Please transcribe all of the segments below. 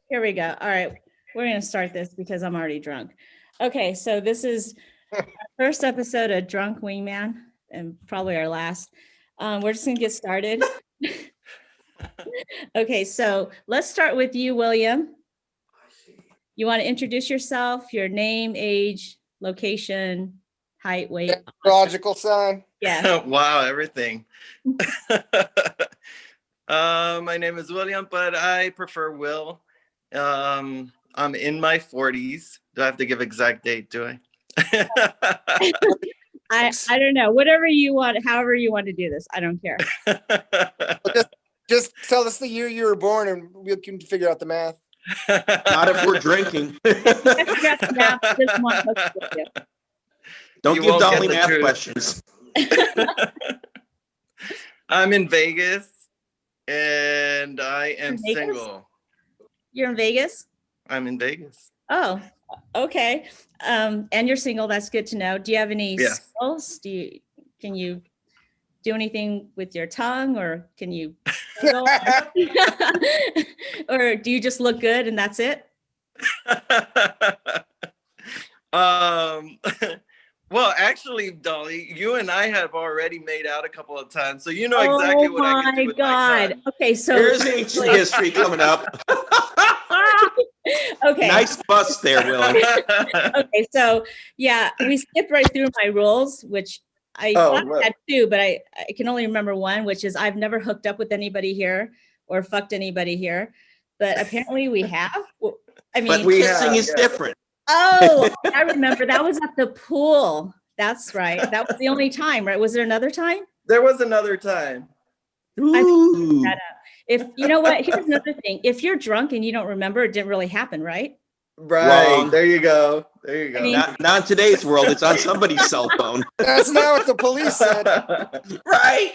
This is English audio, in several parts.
Here we go. All right. We're going to start this because I'm already drunk. Okay. So this is our first episode of Drunk Wingman and probably our last. We're just going to get started. Okay. So let's start with you, William. You want to introduce yourself, your name, age, location, height, weight. Astrological sign. Yeah. Wow, everything. My name is William, but I prefer Will. I'm in my 40s. Do I have to give exact date? Do I? I don't know. Whatever you want, however you want to do this. I don't care. Just tell us the year you were born and we can figure out the math. Not if we're drinking. Don't You give won't Dolly get the math truth. questions. I'm in Vegas and I am Vegas? single. You're in Vegas? I'm in Vegas. Oh, okay. And you're single. That's good to know. Do you have any Yes. skills? Can you do anything with your tongue, or can you or do you just look good and that's it? Well, actually, Dolly, you and I have already made out a couple of times, so you know exactly what I can do with my tongue. Okay, so Here's ancient history coming up. okay. Nice bust there, Willie. Okay, so yeah, we skipped right through my rules, which I thought I had two, but I can only remember one, which is I've never hooked up with anybody here or fucked anybody here, but apparently we have. I mean, But kissing is different. Oh, I remember that was at the pool. That's right. That was the only time, right? Was there another time? There was another time. I think that up. If you know what, here's another thing. If you're drunk and you don't remember, it didn't really happen, right? Right. Wrong. There you go. There you go. I mean, Not in today's world. It's on somebody's cell phone. That's not what the police said. Right?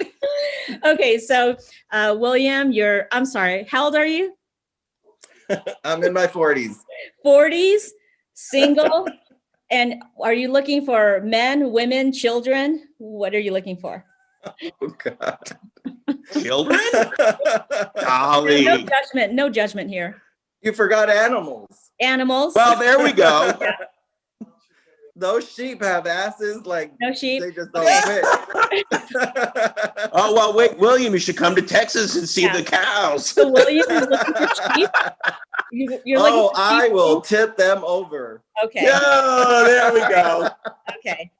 Okay, so William, I'm sorry, how old are you? I'm in my 40s. 40s, single, and are you looking for men, women, children? What are you looking for? Oh, God. Children? Golly. No judgment here. You forgot animals. Animals. Well, there we go. Those sheep have asses, like No sheep. they just don't fit. Oh, well, wait, William, you should come to Texas and see the cows. So William is looking for sheep. You're looking for I sheep? will tip them over. Okay. Oh, there we go. Okay.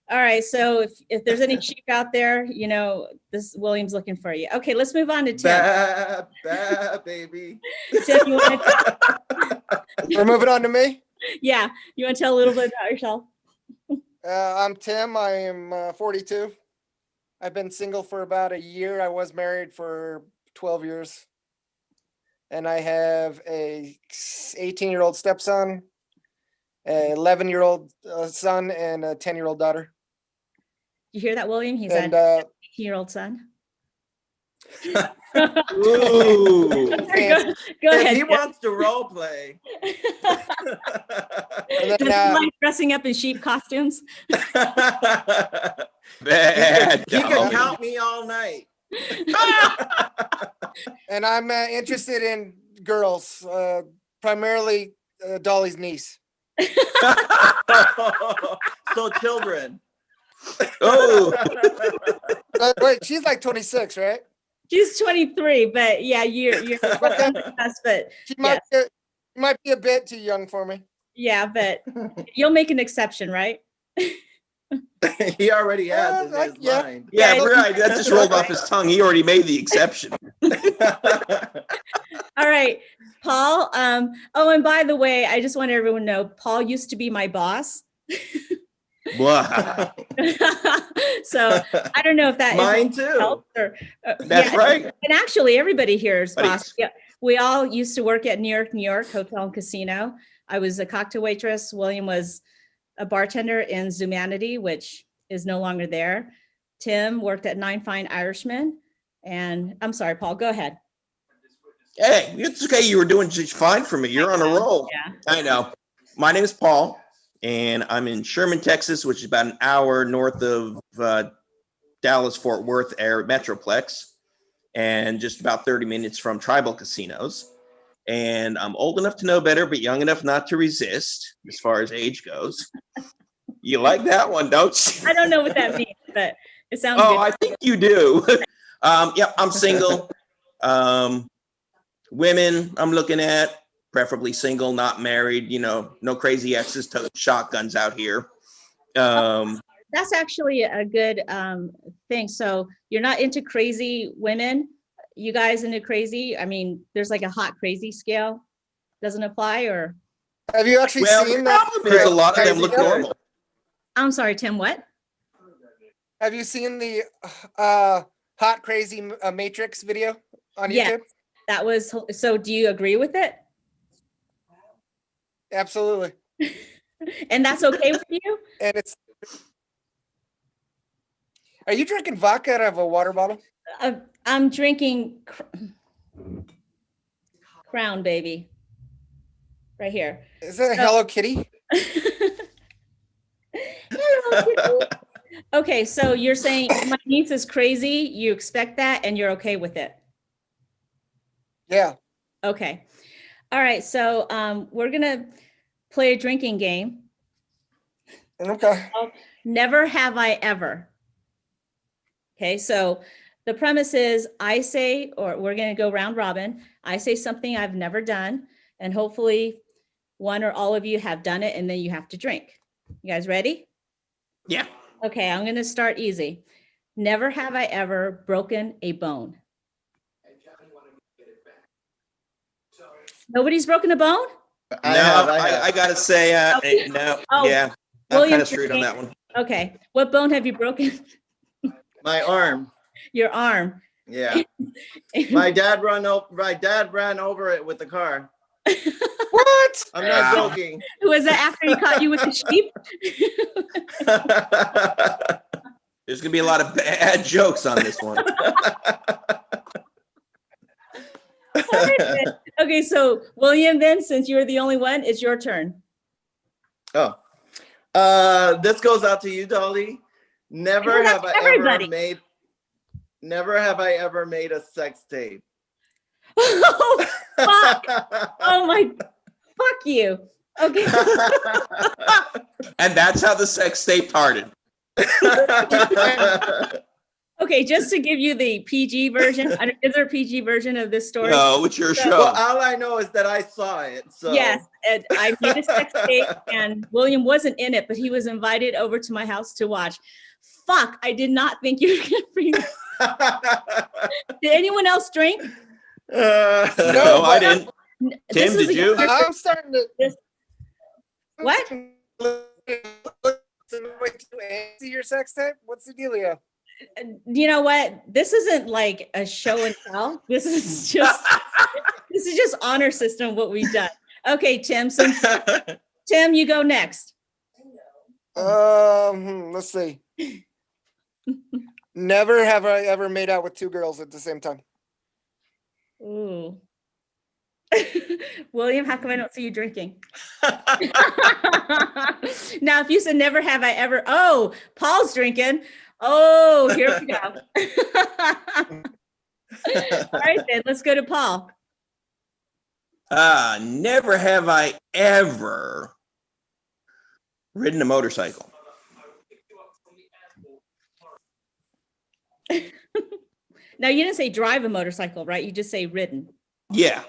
All right. So if there's any sheep out there, you know, this William's looking for you. Okay, let's move on to Tim. Bad, baby. Tim, you want to We're moving on to me. yeah, you want to tell a little bit about yourself? I'm Tim. I am 42. I've been single for about a year. I was married for 12 years. And I have a 18-year-old stepson, an 11-year-old son, and a 10-year-old daughter. You hear that, William? He's And an 18-year-old son. Ooh. Go ahead. If he Tim. wants to role play. And Does he then, like dressing up in sheep costumes? Bad. He can count me all night. and I'm interested in girls, primarily Dolly's niece. So children. Oh, Wait, she's like 26, right? She's 23, but yeah, you're on the cusp, but She might be a bit too young for me. yeah, but you'll make an exception, right? He already has in his Yeah. mind. yeah, right. That just rolled off his tongue. He already made the exception. All right, Paul. Oh, and by the way, I just want everyone to know Paul used to be my boss. Wow. So I don't know if that Mine too. helps or, That's right. And actually, everybody here is But boss. Yeah, we all used to work at New York Hotel and Casino. I was a cocktail waitress. William was a bartender in Zumanity, which is no longer there. Tim worked at Nine Fine Irishmen. And I'm sorry, Paul, go ahead. Hey, it's okay. You were doing just fine for me. You're on a roll. Yeah. I know. My name is Paul, and I'm in Sherman, Texas, which is about an hour north of Dallas-Fort Worth Metroplex, and just about 30 minutes from tribal casinos. and I'm old enough to know better, but young enough not to resist as far as age goes. You like that one, don't you? I don't know what that means, but it sounds Oh, good. I think you do. Yep, I'm single. Women I'm looking at, preferably single, not married, no crazy exes toting shotguns out here. That's actually a good thing. So you're not into crazy women? You guys into crazy? I mean, there's like a hot crazy scale. Doesn't apply, or? Have you actually Well, the seen that? problem is a lot of them look Crazy Guy? normal. I'm sorry, Tim, what? Have you seen the hot crazy Matrix video on Yes. YouTube? That was, so do you agree with it? Absolutely. And that's okay with you? And it's. Are you drinking vodka out of a water bottle? I'm drinking Crown, baby. Right here. Is that a Hello Kitty? Hello, Kitty. Okay, so you're saying my niece is crazy, you expect that, and you're okay with it? Yeah. Okay. All right, so we're gonna play a drinking game. Okay. Never have I ever. Okay, so the premise is I say, or we're gonna go round robin. I say something I've never done, and hopefully one or all of you have done it, and then you have to drink. You guys ready? Yeah. Okay, I'm gonna start easy. Never have I ever broken a bone. Nobody's broken a bone? I gotta say, no, Oh, yeah, I'm William, kind of screwed on that one. Okay, what bone have you broken? My arm. Your arm. Yeah. My dad ran over it with the car. What? I'm not Wow. joking. Was that after he caught you with the sheep? There's gonna be a lot of bad jokes on this one. Okay, so William, then, since you're the only one, it's your turn. Oh. This goes out to you, Dolly. Never It goes have out I to everybody. ever made a sex tape. Oh, fuck. Oh my, fuck you. Okay. And that's how the sex tape started. Okay, just to give you the PG version, is there a PG version of this story? No, it's your show. Well, all I know is that I saw it. So Yes, and I made a sex tape, and William wasn't in it, but he was invited over to my house to watch. Fuck, I did not think you were gonna bring that. Did anyone else drink? No, I didn't. This Tim, is did a- you? I'm starting to. What? See your sex tape? What's the dealio? You know what? This isn't like a show and tell. This is just honor system what we've done. Okay, Tim. So Tim, you go next. Let's see. Never have I ever made out with two girls at the same time. Ooh. William, how come I don't see you drinking? Now, if you said never have I ever, oh, Paul's drinking. Oh, here we go. All right, then let's go to Paul. Never have I ever ridden a motorcycle. Now, you didn't say drive a motorcycle, right? You just say ridden. Yeah.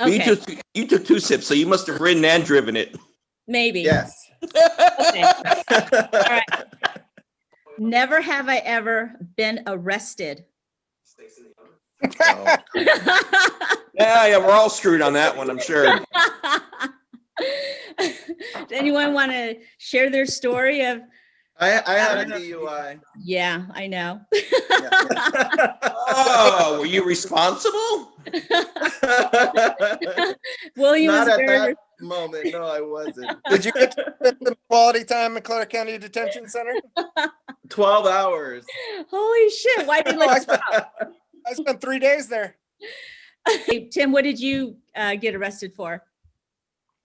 Okay, You took 2 sips, so you must have ridden and driven it. maybe. Yes. Okay. All right. Never have I ever been arrested. Oh. Yeah, we're all screwed on that one, I'm sure. Does anyone want to share their story of? I had a DUI. Yeah, I know. Yeah. Oh, were you responsible? William Not was at very. that moment. No, I wasn't. Did you get to spend some quality time in Clark County Detention Center? 12 hours. Holy shit! Why did you let us out? I spent 3 days there. Hey, Tim, what did you get arrested for?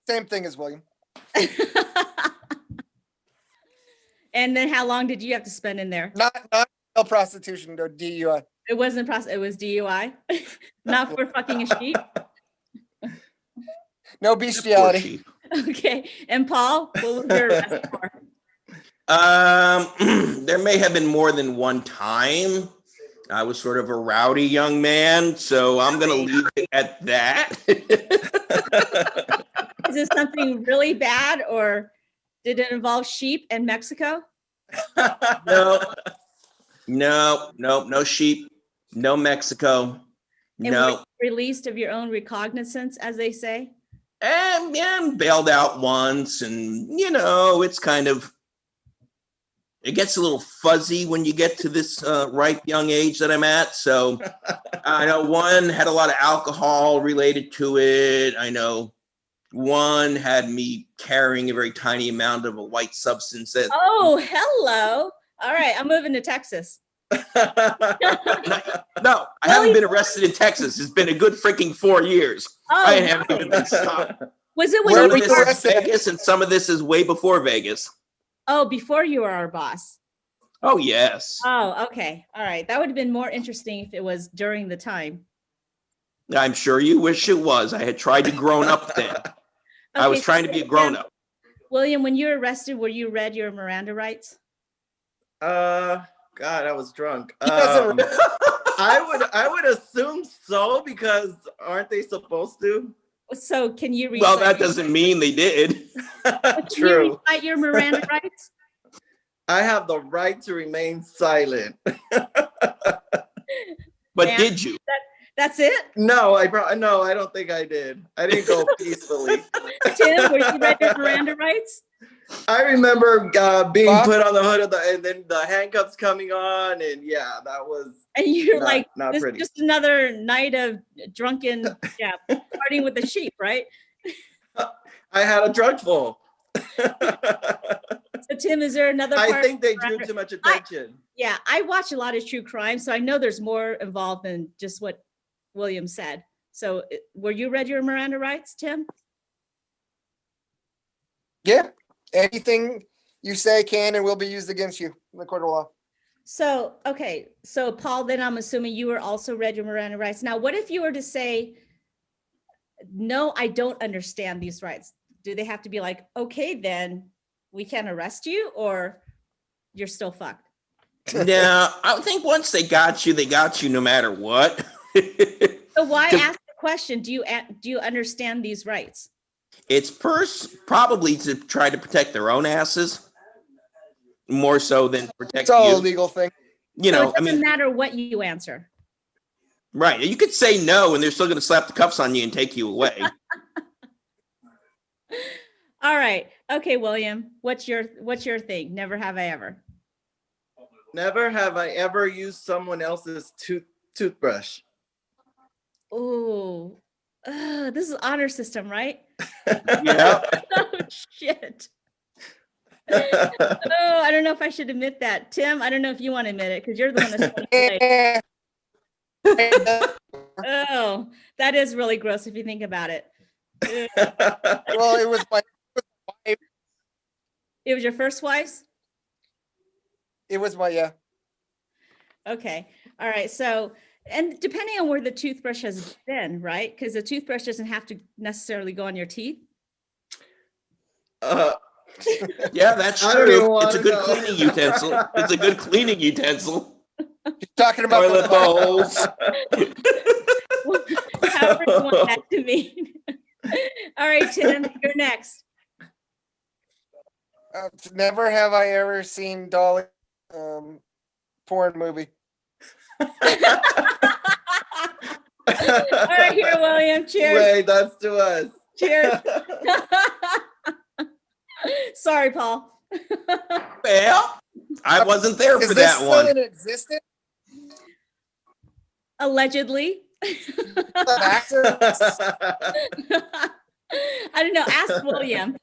Same thing as William. And then how long did you have to spend in there? Not prostitution or DUI. It wasn't it was DUI, not for fucking a sheep. No Poor bestiality. sheep. Okay, and Paul, what was your arrest for? There may have been more than one time. I was sort of a rowdy young man, so I'm going to leave it at that. Is it something really bad, or did it involve sheep in Mexico? No sheep, no Mexico, And no. were you released of your own recognizance, as they say? And yeah, bailed out once, and it's kind of, it gets a little fuzzy when you get to this ripe young age that I'm at. So I know one had a lot of alcohol related to it. I know one had me carrying a very tiny amount of a white substance that. Oh, hello. All right, I'm moving to Texas. No, I haven't been arrested in Texas. It's been a good freaking 4 years. Oh, I haven't even been stopped. was it when Where Some were of you this is arrested? Vegas, and some of this is way before Vegas. Oh, before you were our boss. Oh, yes. Oh, okay. All right. That would have been more interesting if it was during the time. I'm sure you wish it was. I had tried to grown up then. I was Okay, trying to be a grown up. William, when you were arrested, were you read your Miranda rights? God, I was drunk. He doesn't I would assume so, because aren't they supposed to? So can you recite, Well, that doesn't mean they did. can you True. recite your Miranda rights? I have the right to remain silent. But Man. did you? That's it? No, I don't think I did. I didn't go peacefully. Tim, were you read your Miranda rights? I remember being Bob? put on the hood of and then the handcuffs coming on, and yeah, that was And you're Not- like, not this is pretty. just another night of drunken, partying with the sheep, right? I had a drug full. So Tim, is there another part? I think they of drew Miranda- too much attention. Yeah, I watch a lot of true crime, so I know there's more involved than just what William said. So were you read your Miranda rights, Tim? Yeah. Anything you say can and will be used against you in the court of law. So, okay. So Paul, then I'm assuming you were also read your Miranda rights. Now, what if you were to say, no, I don't understand these rights? Do they have to be like, okay, then we can't arrest you, or you're still fucked? No, I think once they got you no matter what. So why 'Cause- ask the question? Do you understand these rights? It's probably to try to protect their own asses more so than protect It's all a you. legal thing. You So know, it doesn't matter what you answer. right. You could say no and they're still going to slap the cuffs on you and take you away. All right. Okay, William, what's your thing? Never have I ever. Never have I ever used someone else's toothbrush. Oh, this is honor system, right? Yeah. Oh shit. Oh, I don't know if I should admit that. Tim, I don't know if you want to admit it because you're the one that's played. Oh, that is really gross if you think about it. Well, it was It was your first wife's? my, yeah. Okay. All right. So, and depending on where the toothbrush has been, right? Because the toothbrush doesn't have to necessarily go on your teeth. Yeah, that's I don't even true. It's a wanna good know. cleaning utensil. It's a good cleaning utensil. You're talking about Toilet the bowls. However you want that to mean. All right, Tim, you're next. Never have I ever seen Dolly porn movie. All right, here, William. Cheers. Wait, that's to us. Cheers. Sorry, Paul. Well, I wasn't there Is for this that still one. in existence? Allegedly. I don't know. Ask William.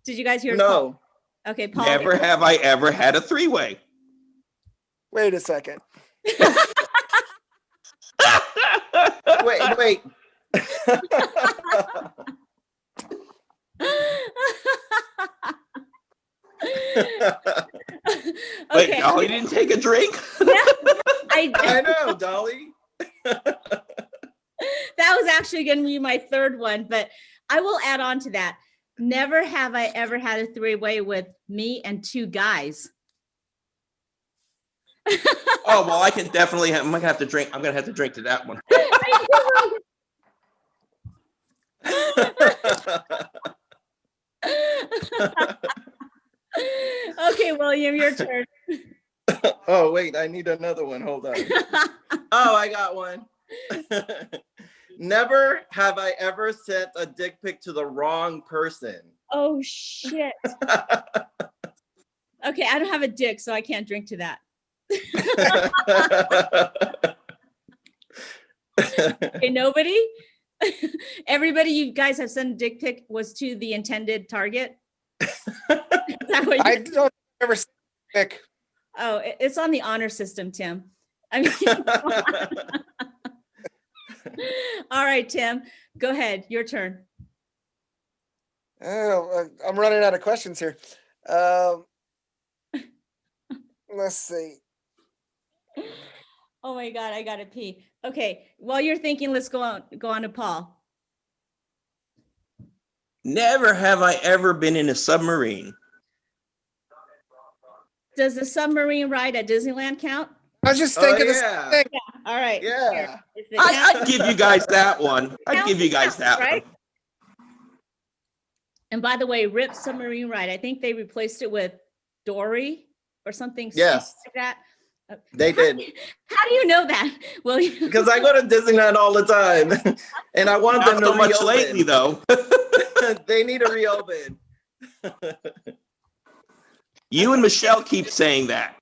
Did you guys hear? Paul? No. Okay, Paul. Never have I ever had a three-way. Wait a second. Wait. Wait, Okay. Dolly didn't take a drink? I know, Dolly. That was actually going to be my third one, but I will add on to that. Never have I ever had a three-way with me and two guys. Oh, well, I can definitely I'm gonna have to drink. I'm gonna have to drink to that one. Okay, William, your turn. Oh, wait, I need another one. Hold on. Oh, I got one. Never have I ever sent a dick pic to the wrong person. Oh, shit. Okay, I don't have a dick, so I can't drink to that. Okay, nobody? Everybody you guys have sent a dick pic was to the intended target? Is that what I you- don't ever see Nick. Oh, it's on the honor system, Tim. I mean, all right, Tim, go ahead. Your turn. Oh, I'm running out of questions here. Let's see. Oh my God, I gotta pee. Okay, while you're thinking, let's go on to Paul. Never have I ever been in a submarine. Does the submarine ride at Disneyland count? I was just Oh, thinking this yeah. thing. All right. Yeah. here. If it I'd give you guys that one. I'd give you guys that Right? one. And by the way, RIP submarine ride, I think they replaced it with Dory or something stupid Yes. like that. They did. How do you know that? Well, Because I go to Disneyland all the time. And I want them Not to so much reopen. lately, though. They need to reopen. You and Michelle keep saying that.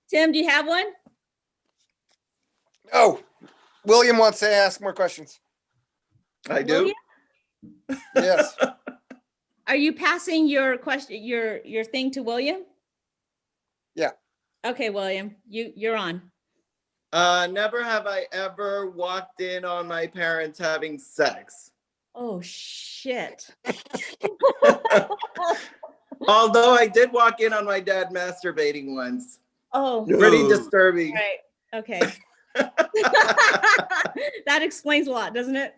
Tim, do you have one? Oh, William wants to ask more questions. I do. William? Yes. Are you passing your question, your thing to William? Yeah. Okay, William, you're on. Never have I ever walked in on my parents having sex. Oh shit. Although I did walk in on my dad masturbating once. Oh, Pretty No. disturbing. right. Okay. That explains a lot, doesn't it?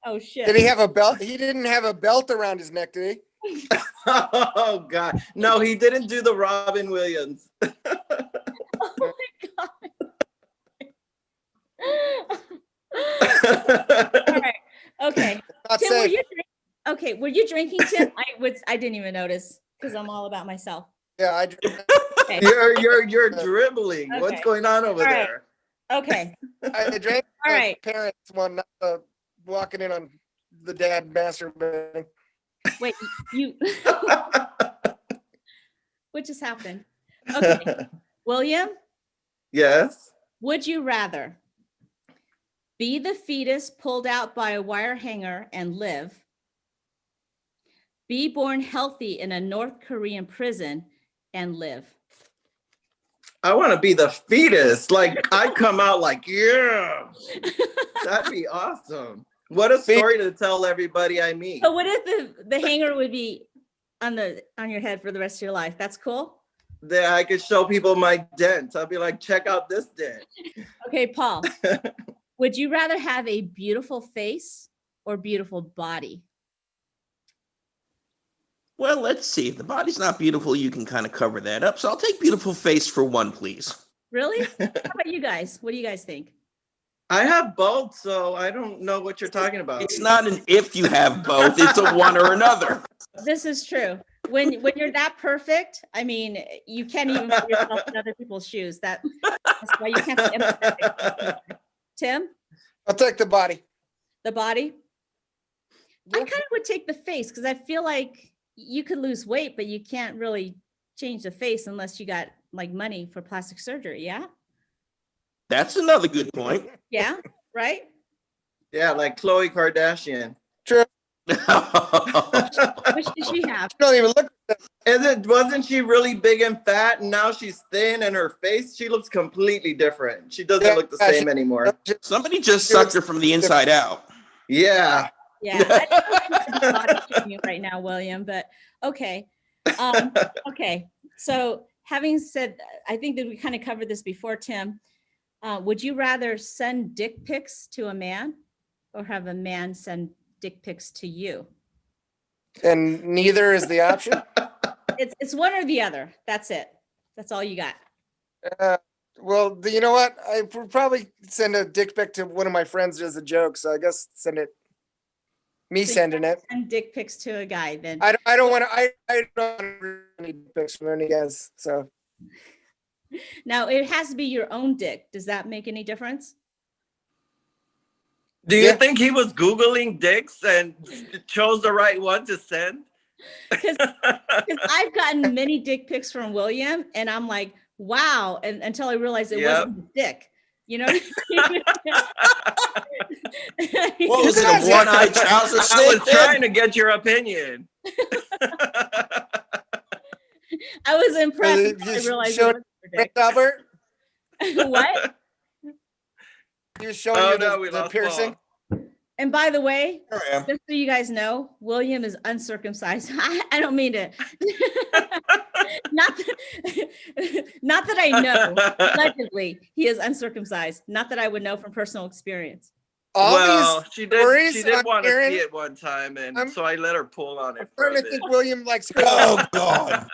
Oh shit. Did he have a belt? He didn't have a belt around his neck, did he? Oh God. No, he didn't do the Robin Williams. Oh my God. All right. Okay. Not Tim, were safe. you okay? Were you drinking, Tim? I didn't even notice because I'm all about myself. Yeah, Okay. You're dribbling. What's Okay. going on over All right. there? Okay. I drank All the right. parents one, not the walking in on the dad masturbating. Wait, you. What just happened? Okay. William, Yes. would you rather be the fetus pulled out by a wire hanger and live? Be born healthy in a North Korean prison and live? I want to be the fetus. Like I come out like, yeah. That'd be awesome. What a story to tell everybody I meet. So what if the hanger would be on your head for the rest of your life? That's cool. That I could show people my dent. I'll be like, check out this dent. Okay, Paul, would you rather have a beautiful face or beautiful body? Well, let's see. If the body's not beautiful, you can kind of cover that up. So I'll take beautiful face for one, please. Really? How about you guys? What do you guys think? I have both, so I don't know what you're talking about. It's not an if you have both, it's a one or another. This is true. When you're that perfect, I mean, you can't even put yourself in other people's shoes. That's why you can't be empathetic. Tim, I'll take the body. the body? I Yeah. kind of would take the face because I feel like you could lose weight, but you can't really change the face unless you got like money for plastic surgery. Yeah. That's another good point. Yeah. Right. Yeah, like Khloe Kardashian. True. What should she have? Don't even look. Wasn't she really big and fat, and now she's thin, and her face, she looks completely different. She doesn't Yeah, look the same anymore. Somebody just sucked her from the inside out. Yeah. Yeah. I don't know if it's body shaming right now, William, but okay. Okay, so having said, I think that we kind of covered this before, Tim. Would you rather send dick pics to a man or have a man send dick pics to you? And neither is the option. It's one or the other. That's it. That's all you got. Well, you know what? I would probably send a dick pic to one of my friends as a joke. So I guess send it. Me So you sending it. Send dick pics to a guy then. I don't want to. I don't want any pics from any guys. So Now it has to be your own dick. Does that make any difference? Do you Yeah. think he was Googling dicks and chose the right one to send? Because I've gotten many dick pics from William, and I'm like, wow, and until I realized it Yep. wasn't his dick. You know what I mean? What was it, Yes, a one-eyed trouser I snake? was trying to get your opinion. I was impressed you until I realized it showed wasn't your Prince Albert, dick. What? he was showing Oh you no, we the lost piercing. Paul. And by the way, Here I am. just so you guys know, William is uncircumcised. I don't mean to. not, not that I know. Allegedly, he is uncircumcised. Not that I would know from personal experience. All Well, these she stories did I'm want to hearing, see it one time, and I'm- so I let her pull on I'm it for a starting to bit. think William likes Oh, God.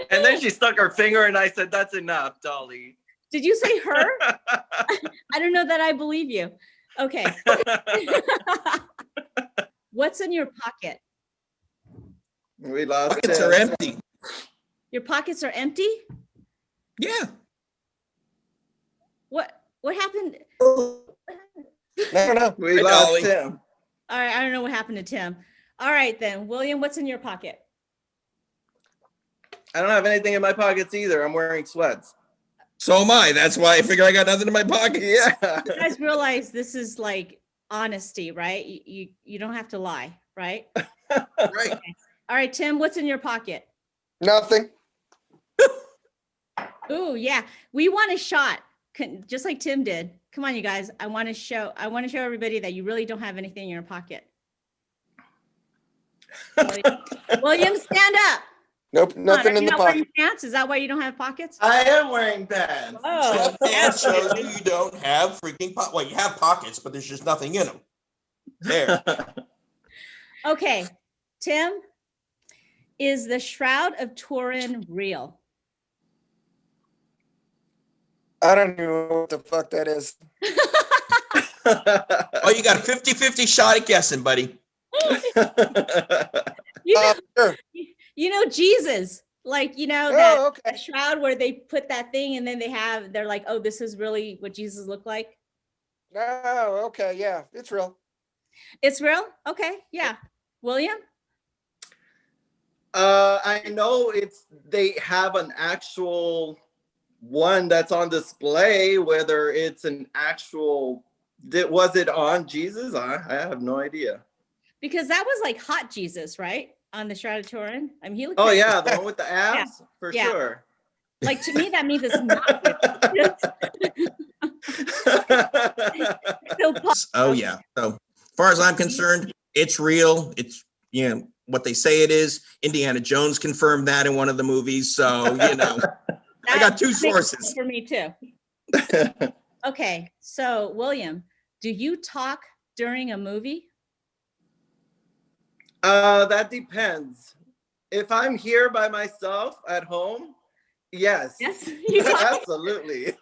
And then she stuck her finger, and I said, "That's enough, Dolly." Did you say her? I don't know that I believe you. Okay. What's in your pocket? We lost Pockets Tim. are empty. Your pockets are empty? Yeah. What happened? No. We Hi, lost Dolly. Tim. All right, I don't know what happened to Tim. All right then, William, what's in your pocket? I don't have anything in my pockets either. I'm wearing sweats. So am I. That's why I figure I got nothing in my pocket. Yeah. You guys realize this is like honesty, right? You don't have to lie, right? Right. All right, Tim, what's in your pocket? Nothing. Ooh, yeah. We want a shot, just like Tim did. Come on, you guys. I want to show everybody that you really don't have anything in your pocket. William, stand up. Nope. Come on, Nothing are in you the not wearing pocket. pants? Is that why you don't have pockets? I am wearing pants. Oh, Jeff Dan shows you don't have freaking pockets. Well, you have pockets, but there's just nothing in them. There. okay. Tim, is the Shroud of Turin real? I don't know what the fuck that is. Oh, you got a 50-50 shot at guessing, buddy. You know, Sure. you know Jesus, like that Oh, okay. shroud where they put that thing and then they're like, oh, this is really what Jesus looked like. Oh, okay. Yeah, it's real. It's real. Okay, yeah. William, I know they have an actual one that's on display. Whether it's an actual, was it on Jesus? I have no idea. because that was like hot Jesus, right? On the Shroud of Turin. I mean, he looked. Oh pretty- yeah, the one with the abs for Yeah. sure. Like to me, that means it's not real. So, Paul, Oh, yeah. So, as far as I'm concerned, it's real. It's, what they say it is. Indiana Jones confirmed that in one of the movies. So, I got two that makes sense sources. for me too. Okay, so William, do you talk during a movie? That depends. If I'm here by myself at home, yes. Yes, you talk. Absolutely.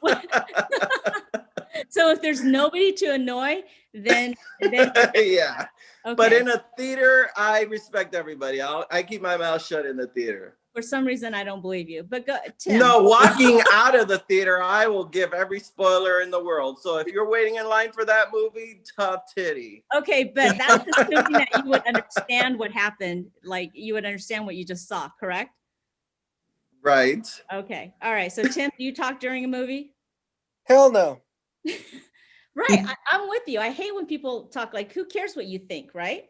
So if there's nobody to annoy, then Yeah. okay. But in a theater, I respect everybody. I keep my mouth shut in the theater. For some reason, I don't believe you. But go, Tim. No, walking out of the theater, I will give every spoiler in the world. So if you're waiting in line for that movie, tough titty. Okay, but that's assuming that you would understand what happened. Like you would understand what you just saw, correct? Right. Okay. All right. So Tim, do you talk during a movie? Hell no. Right. I'm with you. I hate when people talk like, who cares what you think, right?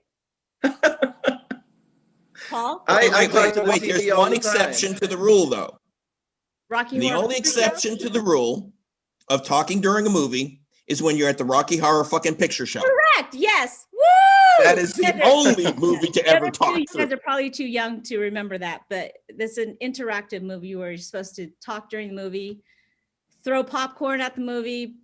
Paul? I talk to the Wait, TV there's all one the exception time. to the rule, though. Rocky The Horror only Picture Show? exception to the rule of talking during a movie is when you're at the Rocky Horror fucking Picture Show. Correct. Yes. Woo! That is the only movie to ever You talk guys through. are probably too young to remember that, but this is an interactive movie where you're supposed to talk during the movie, throw popcorn at the movie,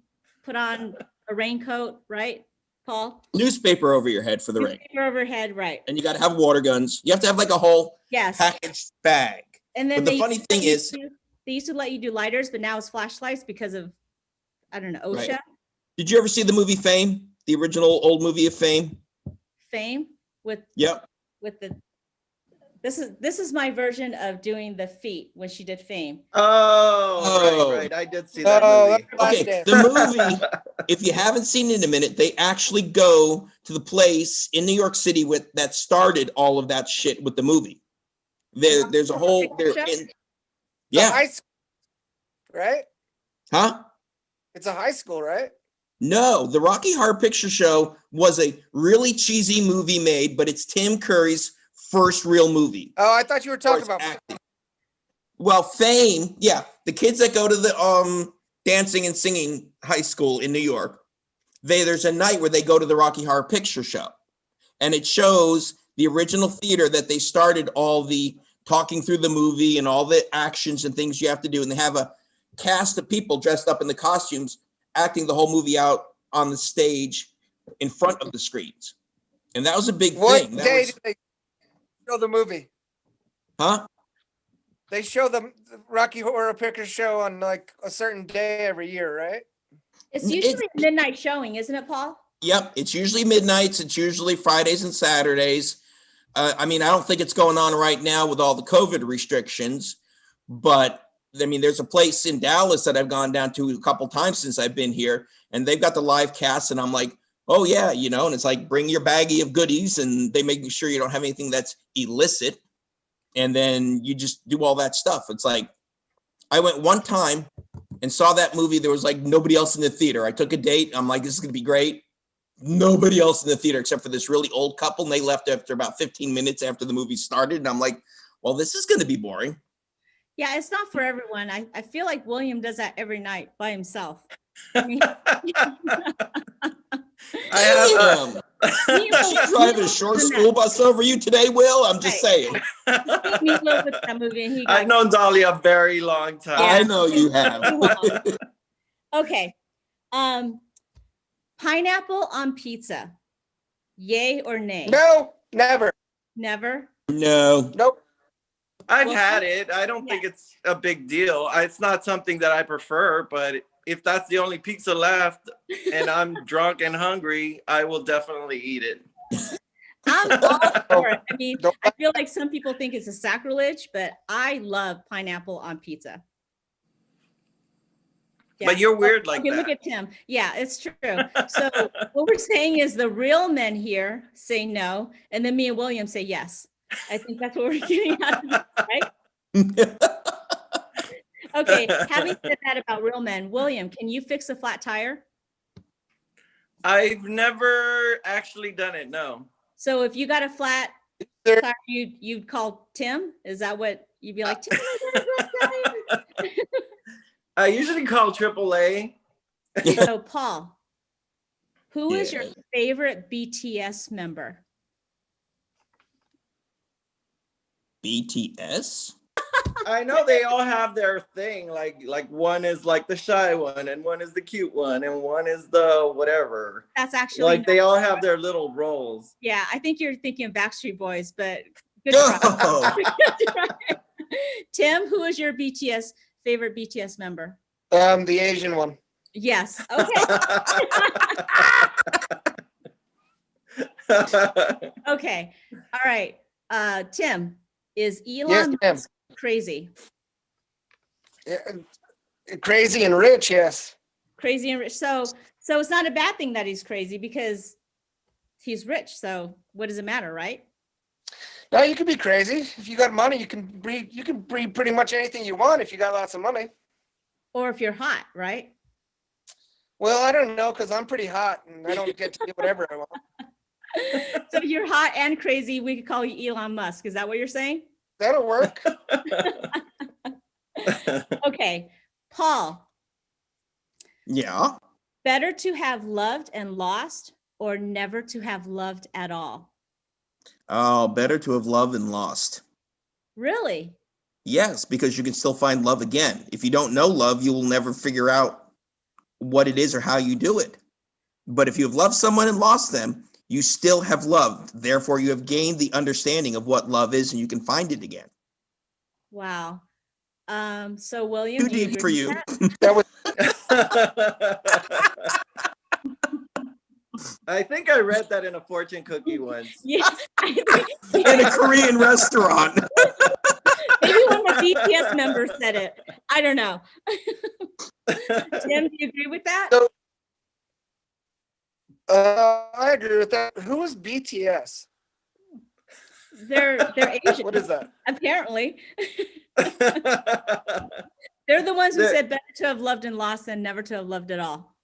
put on a raincoat, right, Paul? Newspaper over your head for the rain. Newspaper overhead, right? And you got to have water guns. You have to have like a whole Yes. packaged bag. And then But the funny thing is, they used to let you do lighters, but now it's flashlights because of, I don't know, OSHA. Right. Did you ever see the movie Fame? The original old movie of Fame? Fame with Yep. with the this is my version of doing the feet when she did Fame. Oh, right. I did see that Oh, movie. that's Last Okay, Dance. the movie, if you haven't seen it in a minute, they actually go to the place in New York City that started all of that shit with the movie. There's a whole, It's yeah, a high school, right? huh? It's a high school, right? No, the Rocky Horror Picture Show was a really cheesy movie made, but it's Tim Curry's first real movie. Oh, I thought you were talking Or about. acting. Well, Fame, yeah, the kids that go to the dancing and singing high school in New York, there's a night where they go to the Rocky Horror Picture Show, and it shows the original theater that they started all the talking through the movie and all the actions and things you have to do, and they have a cast of people dressed up in the costumes acting the whole movie out on the stage in front of the screens, and that was a big What thing. day did they show the movie? Huh? They show the Rocky Horror Picture Show on like a certain day every year, right? It's usually a midnight showing, isn't it, Paul? Yep, it's usually midnights. It's usually Fridays and Saturdays. I mean, I don't think it's going on right now with all the COVID restrictions, but I mean, there's a place in Dallas that I've gone down to a couple times since I've been here, and they've got the live cast, and I'm like, oh yeah, you know, and it's like, bring your baggie of goodies, and they make sure you don't have anything that's illicit, and then you just do all that stuff. It's like, I went one time and saw that movie. There was like nobody else in the theater. I took a date. I'm like, this is gonna be great. Nobody else in the theater except for this really old couple, and they left after about 15 minutes after the movie started, and I'm like, well, this is gonna be boring. Yeah, it's not for everyone. I feel like William does that every night by himself. I mean, I have She's driving a short school bus over you today, Will. I'm just saying. Meatloaf with that movie, and he I've got known Dolly a very long time. I know you have. okay. Pineapple on pizza. Yay or nay? No, never. Never. No. Nope. I've Well, had it. I don't think it's a big deal. It's not something that I prefer, but if that's the only pizza left and I'm drunk and hungry, I will definitely eat it. I'm all for it. I mean, I feel like some people think it's a sacrilege, but I love pineapple on pizza. Yeah. But you're weird like Okay, that. look at Tim. Yeah, it's true. So what we're saying is the real men here say no, and then me and William say yes. I think that's what we're getting out of it, right? Okay, having said that about real men, William, can you fix a flat tire? I've never actually done it, no. So if you got a flat There- tire, you'd call Tim? Is that what you'd be like, Tim, I got a flat tire? I usually call AAA. So Paul, who is your Yeah. favorite BTS member? BTS? I know they all have their thing. Like one is like the shy one, and one is the cute one, and one is the whatever. That's actually Like they not- all have their little roles. Yeah, I think you're thinking of Backstreet Boys, but good try. Oh, Good try. Tim, who is your favorite BTS member? The Asian one. Yes. Okay. Okay. All right. Tim, is Yes, Elon ma'am. Musk crazy? Yeah, crazy and rich, yes. Crazy and rich. So it's not a bad thing that he's crazy because he's rich. So what does it matter, right? No, you can be crazy. If you got money, you can breed pretty much anything you want if you got lots of money. Or if you're hot, right? Well, I don't know, because I'm pretty hot and I don't get to do whatever I want. So if you're hot and crazy, we could call you Elon Musk. Is that what you're saying? That'll work. Okay. Paul, yeah. better to have loved and lost or never to have loved at all? Oh, better to have loved than lost. Really? Yes, because you can still find love again. If you don't know love, you will never figure out what it is or how you do it. But if you have loved someone and lost them, you still have loved. Therefore, you have gained the understanding of what love is and you can find it again. Wow. So William, Too do you deep agree for with you. that? That was I think I read that in a fortune cookie once. Yeah, I think In a Korean restaurant. maybe one of the BTS members said it. I don't know. Tim, do you agree with that? so. I agree with that. Who is BTS? They're Asian, What is that? apparently. They're the ones who They're- said better to have loved and lost than never to have loved at all.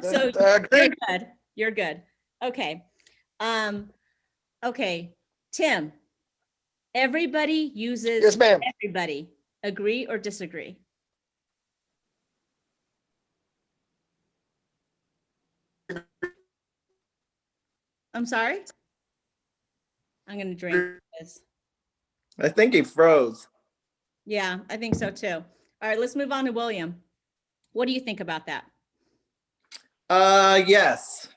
so I agree. you're good. You're good. Okay. Okay. Tim, everybody uses Yes, ma'am. everybody. Agree or disagree? I'm sorry? I'm going to drink this. I think he froze. Yeah, I think so too. All right, let's move on to William. What do you think about that? Yes.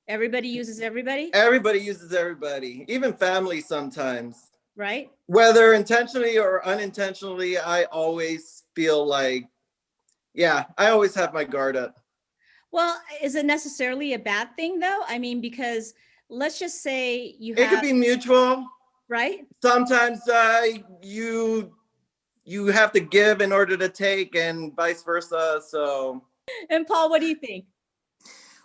Everybody uses everybody, Everybody uses everybody, even family sometimes. right? Whether intentionally or unintentionally, I always feel like, yeah, I always have my guard up. Well, is it necessarily a bad thing though? I mean, because let's just say you It could have, be mutual. right? Sometimes you have to give in order to take, and vice versa. So And Paul, what do you think?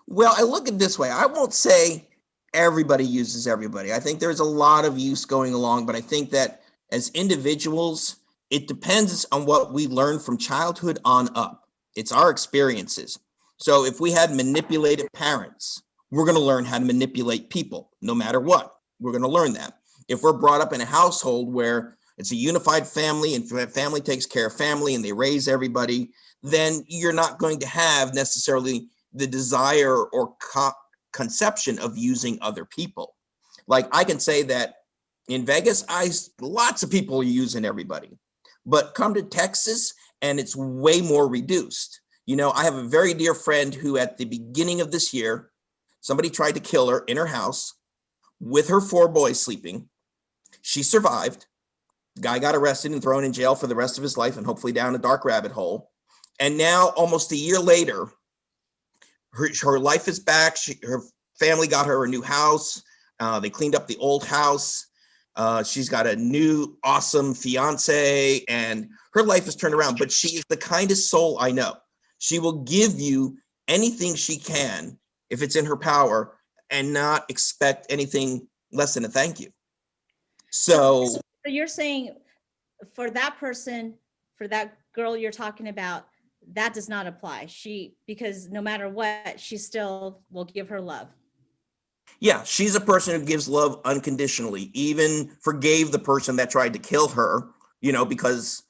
Well, I look at it this way. I won't say everybody uses everybody. I think there's a lot of use going along, but I think that as individuals, it depends on what we learn from childhood on up. It's our experiences. So if we had manipulated parents, we're going to learn how to manipulate people no matter what. We're going to learn that. If we're brought up in a household where it's a unified family and family takes care of family and they raise everybody, then you're not going to have necessarily the desire or conception of using other people. Like I can say that in Vegas, lots of people are using everybody, but come to Texas and it's way more reduced. You know, I have a very dear friend who at the beginning of this year, somebody tried to kill her in her house with her 4 boys sleeping. She survived. The guy got arrested and thrown in jail for the rest of his life and hopefully down a dark rabbit hole. And now almost a year later, her life is back. Her family got her a new house. They cleaned up the old house. She's got a new awesome fiance and her life is turned around, but she is the kindest soul I know. She will give you anything she can if it's in her power and not expect anything less than a thank you. So you're saying for that person, for that girl you're talking about, that does not apply. Because no matter what, she still will give her love. yeah, she's a person who gives love unconditionally, even forgave the person that tried to kill her, you know, because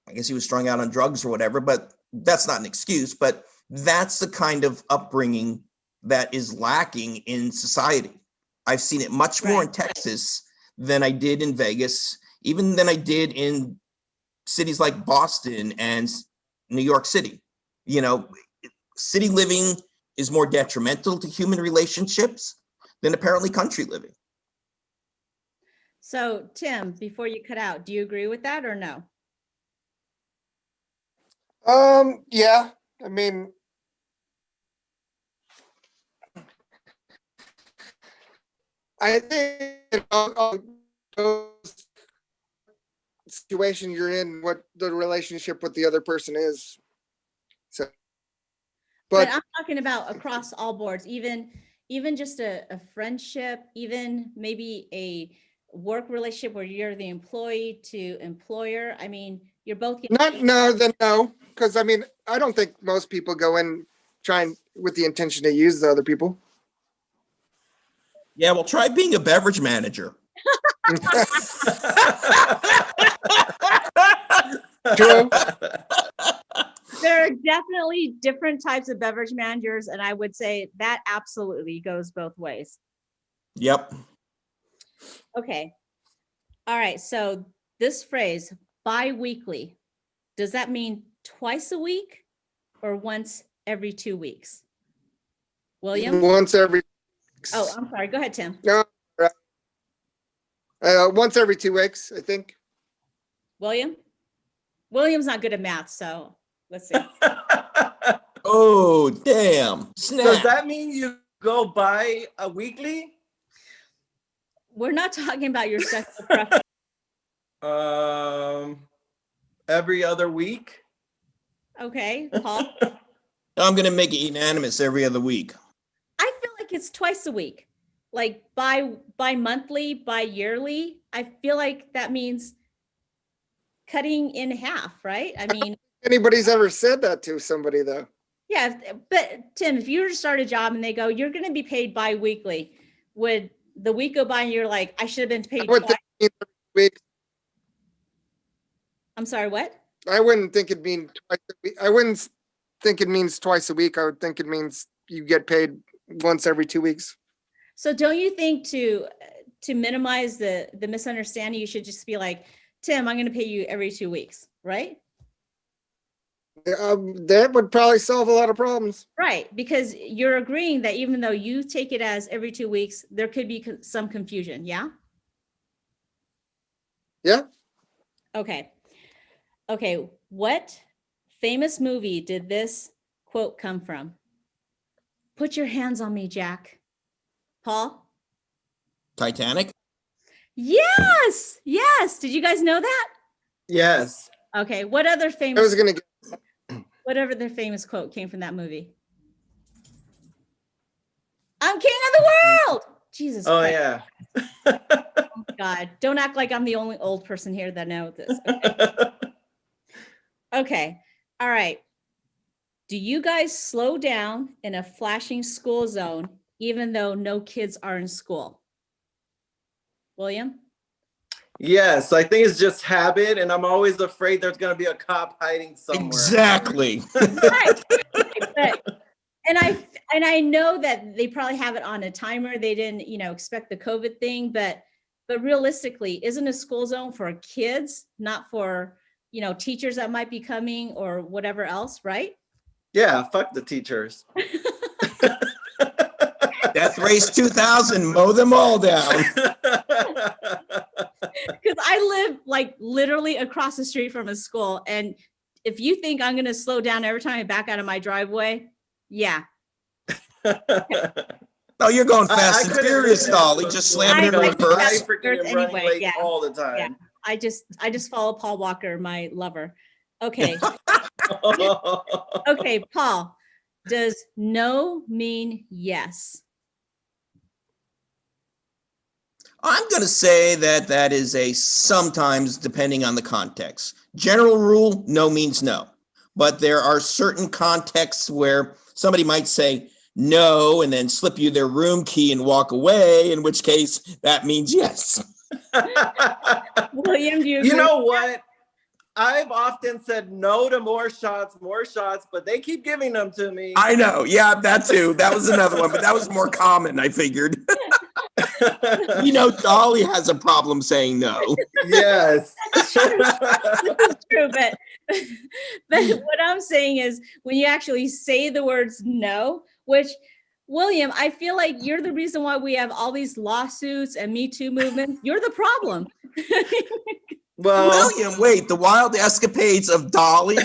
I guess he was strung out on drugs or whatever, but that's not an excuse. But that's the kind of upbringing that is lacking in society. I've seen it much more in Texas than I did in Vegas, even than I did in cities like Boston and New York City. You know, city living is more detrimental to human relationships than apparently country living. So Tim, before you cut out, do you agree with that or no? Yeah. I mean, I think it all goes situation you're in, what the relationship with the other person is. So, But but I'm talking about across all boards, even just a friendship, even maybe a work relationship where you're the employee to employer. I mean, you're both getting no, because I mean, I don't think most people go in trying with the intention to use the other people. Yeah, well, try being a beverage manager. True. there are definitely different types of beverage managers, and I would say that absolutely goes both ways. Yep. Okay. All right. So this phrase, bi-weekly, does that mean twice a week or once every 2 weeks? William? Once every. Oh, I'm sorry. Go ahead, Tim. No, once every 2 weeks, I think. William? William's not good at math, so let's see. Oh, damn. Does Snap. that mean you go by a weekly? We're not talking about your sexual preference. Every other week? Okay, Paul? I'm going to make it unanimous every other week. I feel like it's twice a week. Like bi-monthly, bi-yearly. I feel like that means cutting in half, right? I mean, Anybody's ever said that to somebody though? yeah, but Tim, if you were to start a job and they go, you're going to be paid bi-weekly, would the week go by and you're like, I should have been I paid would twice? think every week. I'm sorry, what? I wouldn't think it'd mean twice a week. I wouldn't think it means twice a week. I would think it means you get paid once every 2 weeks. So don't you think to minimize the misunderstanding, you should just be like, Tim, I'm going to pay you every 2 weeks, right? That would probably solve a lot of problems. Right, because you're agreeing that even though you take it as every 2 weeks, there could be some confusion, yeah? Yeah. Okay. Okay, what famous movie did this quote come from? Put your hands on me, Jack. Paul? Titanic? Yes, yes. Did you guys know that? Yes. Okay, what other I was famous, gonna get whatever the famous quote came from that movie? I'm king of the world. Jesus Oh, Christ. yeah. Oh my God, don't act like I'm the only old person here that knows this. Okay. Okay. All right. Do you guys slow down in a flashing school zone, even though no kids are in school? William? Yes, I think it's just habit, and I'm always afraid there's going to be a cop hiding somewhere. Exactly. Right. But, and I know that they probably have it on a timer. They didn't, expect the COVID thing, but realistically, isn't a school zone for kids, not for, teachers that might be coming or whatever else, right? Yeah, fuck the teachers. Death Race 2000, mow them all down. Because I live like literally across the street from a school. And if you think I'm going to slow down every time I back out of my driveway, yeah. Oh, you're going I fast and couldn't furious, live next Dolly. to a Just school slamming in because reverse. I freaking am running Anyway, late yeah. all the time. I just follow Paul Walker, my lover. Okay. Okay, Paul, does no mean yes? I'm going to say that is a sometimes, depending on the context. General rule, no means no. But there are certain contexts where somebody might say no and then slip you their room key and walk away, in which case that means yes. William, do you agree? You know what? I've often said no to more shots, but they keep giving them to me. I know. Yeah, that too. That was another one, but that was more common, I figured. Dolly has a problem saying no. Yes. This is true, but what I'm saying is when you actually say the words no, which William, I feel like you're the reason why we have all these lawsuits and Me Too movements. You're the problem. Well, William, wait, the wild escapades of Dolly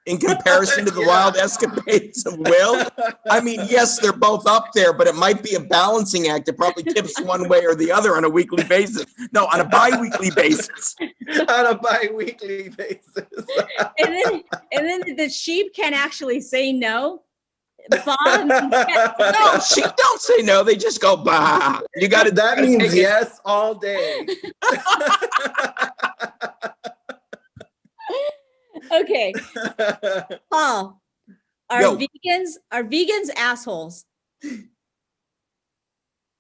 in comparison to the wild escapades of Will? I mean, yes, they're both up there, but it might be a balancing act. It probably tips one way or the other on a weekly basis. No, on a bi-weekly basis. On a bi-weekly basis. and then the sheep can actually say no. Bob, No, she don't say no. They just go bah. You got to. That means yes all day. Okay, Paul, are Yo. vegans assholes?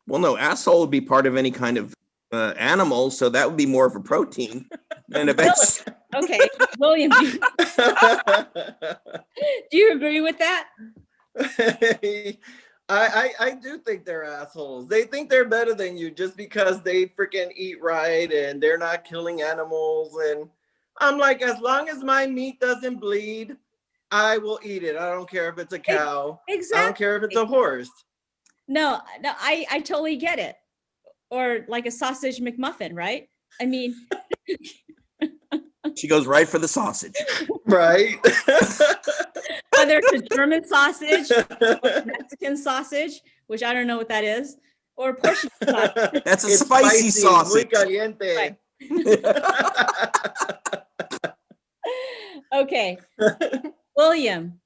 Well, no, asshole would be part of any kind of animals, so that would be more of a protein. And eventually, Okay, William, do you agree with that? I do think they're assholes. They think they're better than you just because they freaking eat right and they're not killing animals. And I'm like, as long as my meat doesn't bleed, I will eat it. I don't care if it's a cow. Exactly. I don't care if it's a horse. No, I totally get it. Or like a sausage McMuffin, right? I mean, she goes right for the sausage. Right. whether it's a German sausage, or Mexican sausage, which I don't know what that is, or Portuguese sausage. That's a It's spicy sausage. Muy caliente. Right. Okay. William,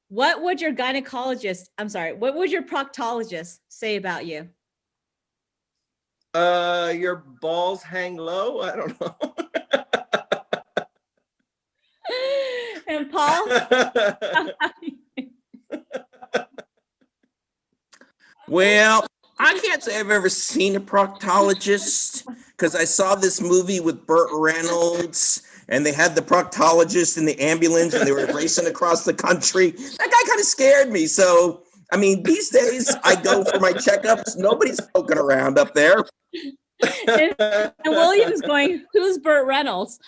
what would your proctologist say about you? Your balls hang low. I don't know. And Paul? Well, I can't say I've ever seen a proctologist because I saw this movie with Burt Reynolds and they had the proctologist in the ambulance and they were racing across the country. That guy kind of scared me. So, I mean, these days I go for my checkups. Nobody's poking around up there. And William's going, who's Burt Reynolds?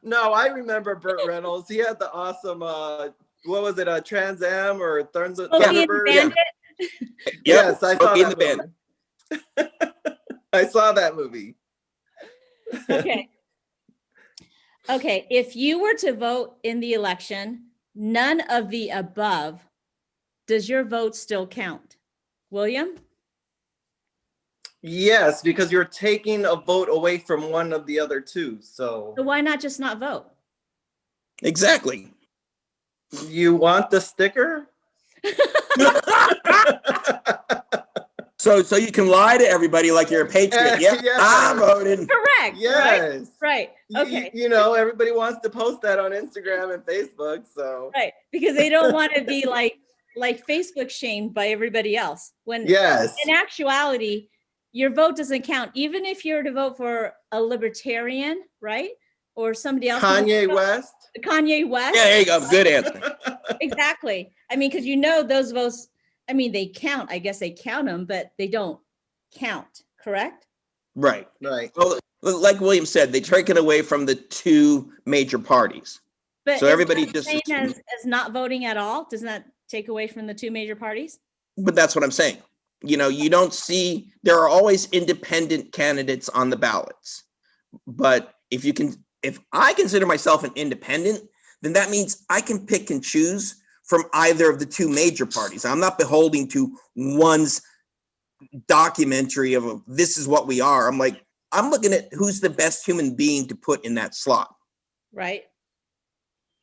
No, I remember Burt Reynolds. He had the awesome, what was it, Trans Am or Thunderbird? Bandit? Yes, I saw Smokey and that the movie. I saw that movie. Okay. Okay, if you were to vote in the election, none of the above, does your vote still count? William? Yes, because you're taking a vote away from one of the other two. So why not just not vote? Exactly. you want the sticker? So you can lie to everybody like you're a patriot. Yeah, Yes. I'm voting. Correct. Yes. Right. Okay. You know, everybody wants to post that on Instagram and Facebook. So Right. Because they don't want to be like Facebook shamed by everybody else. When yes. in actuality, your vote doesn't count. Even if you're to vote for a libertarian, right? Or somebody else. Kanye West. Kanye West. Yeah, there you go. Good answer. Exactly. I mean, because those votes, I mean, they count. I guess they count them, but they don't count. Correct? Right. Right. Well, like William said, they take it away from the two major parties. But So is everybody that just same as not voting at all? Doesn't that take away from the two major parties? But that's what I'm saying. You know, you don't see, there are always independent candidates on the ballots. But if I consider myself an independent, then that means I can pick and choose from either of the two major parties. I'm not beholden to one's documentary of this is what we are. I'm looking at who's the best human being to put in that slot. Right.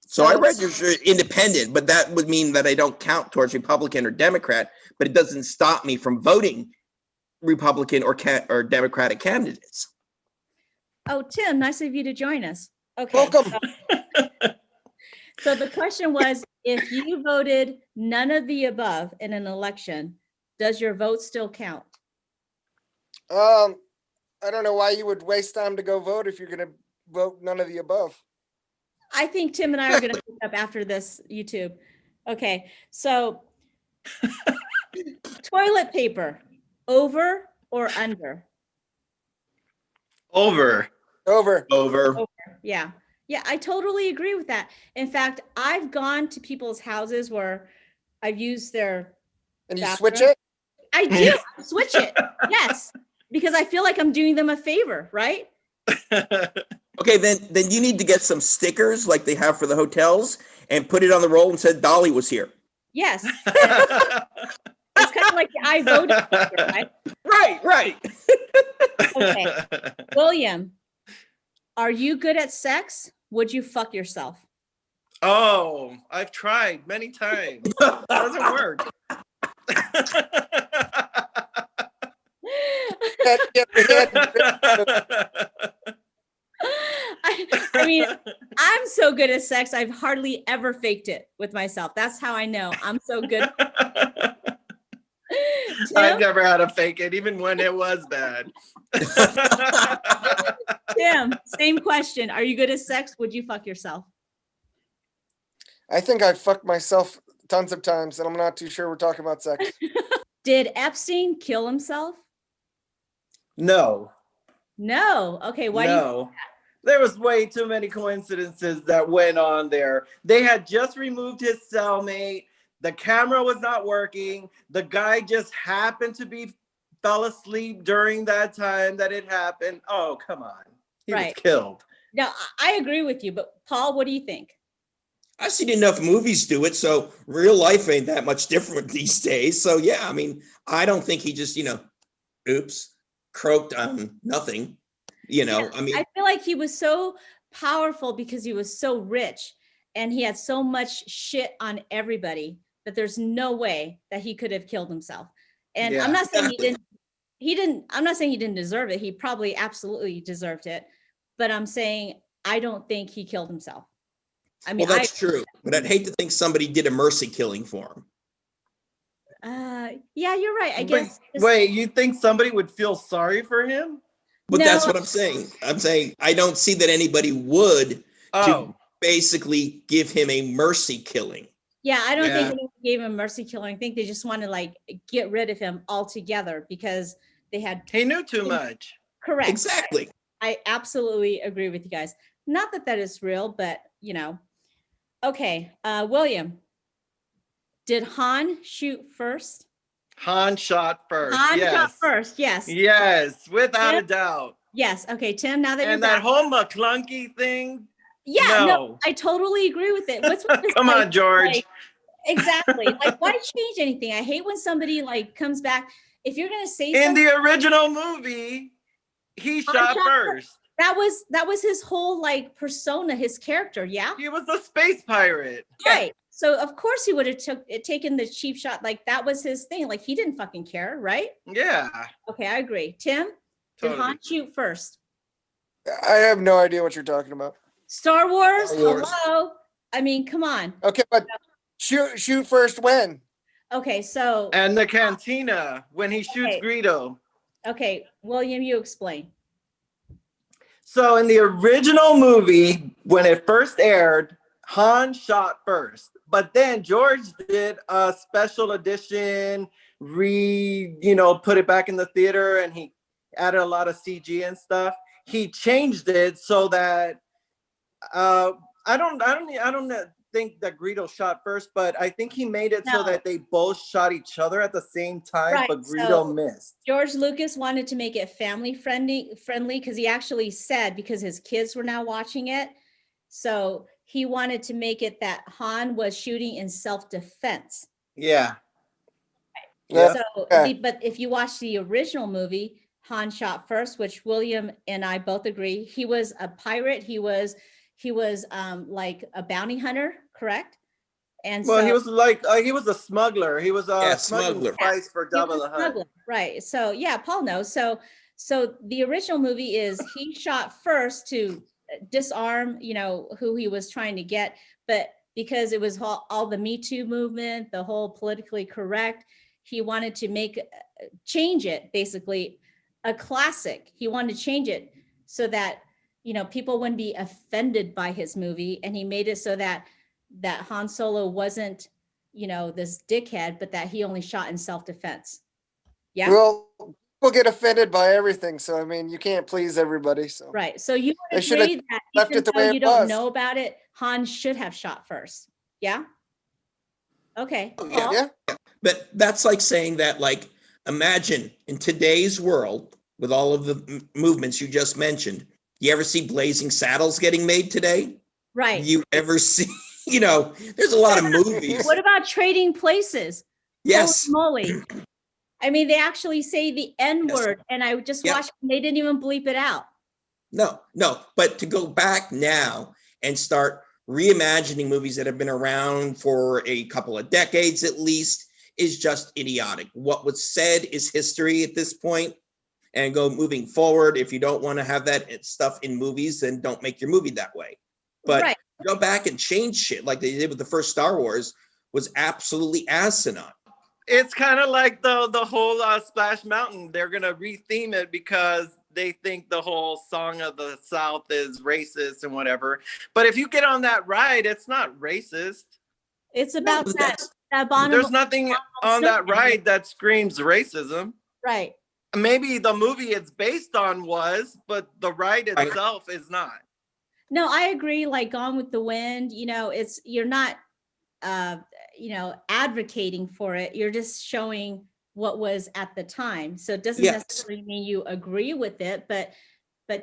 So I register independent, but that would mean that I don't count towards Republican or Democrat, but it doesn't stop me from voting Republican or Democratic candidates. Oh, Tim, nice of you to join us. Okay. Welcome. So the question was, if you voted none of the above in an election, does your vote still count? I don't know why you would waste time to go vote if you're going to vote none of the above. I think Tim and I are going to pick up after this YouTube. Okay. So toilet paper, over or under? Over. Over. Yeah. Yeah, I totally agree with that. In fact, I've gone to people's houses where I've used their And you bathroom. switch it? I do switch it. Yes. Because I feel like I'm doing them a favor, right? Okay, then you need to get some stickers like they have for the hotels and put it on the roll and said Dolly was here. Yes. It's kind of like the I voted sticker, right? Right. Okay. William, are you good at sex? Would you fuck yourself? Oh, I've tried many times. It doesn't work. I mean, I'm so good at sex, I've hardly ever faked it with myself. That's how I know I'm so good. I've Tim, never had to fake it, even when it was bad. Tim, same question. Are you good at sex? Would you fuck yourself? I think I've fucked myself tons of times, and I'm not too sure we're talking about sex. Did Epstein kill himself? No, No. Okay. Why do you? no. There was way too many coincidences that went on there. They had just removed his cellmate. The camera was not working. The guy just happened to be fell asleep during that time that it happened. Oh, come on. He was Right. killed. No, I agree with you, but Paul, what do you think? I've seen enough movies do it, so real life ain't that much different these days. So yeah, I mean, I don't think he just, oops, croaked on nothing. I mean, I feel like he was so powerful because he was so rich and he had so much shit on everybody that there's no way that he could have killed himself. And Yeah, I'm not saying exactly. I'm not saying he didn't deserve it. He probably absolutely deserved it. But I'm saying I don't think he killed himself. I mean, well, that's true, but I'd hate to think somebody did a mercy killing for him. Yeah, you're right. I guess. Wait, you think somebody would feel sorry for him? But No. that's what I'm saying. I'm saying I don't see that anybody would to basically give him a mercy killing. Yeah, I don't think Yeah. anyone gave him a mercy killing. I think they just want to like get rid of him altogether because they had He knew too much. correct. Exactly. I absolutely agree with you guys. Not that that is real, but Okay, William, did Han shoot first? Han shot first. Han yes. shot first. Yes. Yes, without a Tim? doubt. Yes. Okay, Tim. Now that you're And that back, whole McClunky thing. yeah, no, No. I totally agree with it. What's with this? Come like- on, George. like, exactly. Like, why change anything? I hate when somebody like comes back. If you're gonna say In something, the original movie, he shot shot first. that was his whole like persona, his character. Yeah. He was a space pirate. Right. So of course he would have taken the cheap shot. Like that was his thing. Like he didn't fucking care, right? Yeah. Okay, I agree. Tim, did Totally. Han shoot first? I have no idea what you're talking about. Star Wars? Star Wars. Hello. I mean, come on. Okay, but shoot first when? Okay, so And the cantina when he shoots Okay. Greedo. okay, William, you explain. So in the original movie, when it first aired, Han shot first. But then George did a special edition, put it back in the theater, and he added a lot of CG and stuff. He changed it so that I don't think that Greedo shot first, but I think he made it so No. that they both shot each other at the same time, Right, but Greedo so- missed. George Lucas wanted to make it family friendly because he actually said because his kids were now watching it. So he wanted to make it that Han was shooting in self-defense. Yeah. Yeah. So, Okay. but if you watch the original movie, Han shot first, which William and I both agree. He was a pirate. He was like a bounty hunter, correct? And Well, so he was like he was a smuggler. He was Yeah, smuggling smuggler. spice for he Jabba was the a Hutt. smuggler, right? So yeah, Paul knows. So the original movie is he shot first to disarm, who he was trying to get, but because it was all the Me Too movement, the whole politically correct, he wanted to change it basically a classic. He wanted to change it so that people wouldn't be offended by his movie, and he made it so that Han Solo wasn't this dickhead, but that he only shot in self-defense. Yeah. Well, people get offended by everything, so I mean, you can't please everybody. So Right. So you They would should've agree that left even it the though way it you don't was. know about it, Han should have shot first. Yeah. Okay. Oh, yeah. Paul? yeah, But that's like saying that, like, imagine in today's world with all of the movements you just mentioned, you ever see Blazing Saddles getting made today? Right. You ever see, there's a lot of movies. What about Trading Places? Yes. Holy moly. I mean, they actually say the N word, and I just Yep. watched, they didn't even bleep it out. No. But to go back now and start reimagining movies that have been around for a couple of decades at least is just idiotic. What was said is history at this point, and go moving forward. If you don't want to have that stuff in movies, then don't make your movie that way. But Right. go back and change shit like they did with the first Star Wars was absolutely asinine. It's kind of like the whole Splash Mountain. They're gonna retheme it because they think the whole song of the South is racist and whatever. But if you get on that ride, it's not racist. It's about that That's- that There's nothing on that snowman. ride that screams racism. Right. Maybe the movie it's based on was, but the ride Right. itself is not. No, I agree. Like Gone with the Wind, you're not, advocating for it. You're just showing what was at the time. So it doesn't Yes. necessarily mean you agree with it, but